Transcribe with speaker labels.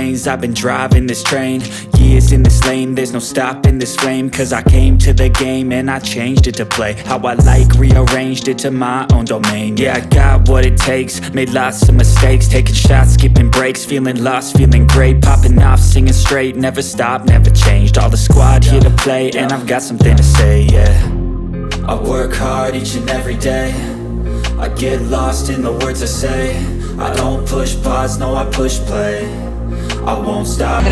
Speaker 1: lanes, I've been driving this train. Years in this lane, there's no stopping this flame. Cause I came to the game and I changed it to play how I like, rearranged it to my own domain. Yeah, I got what it takes, made lots of mistakes, taking shots, skipping breaks, feeling lost, feeling great, popping off, singing straight, never stopped, never changed. All the squad here to play, and I've got something to say, yeah. I work hard each and every day, I get lost in the words I say. I don't push pause, no I push play. I won't stop.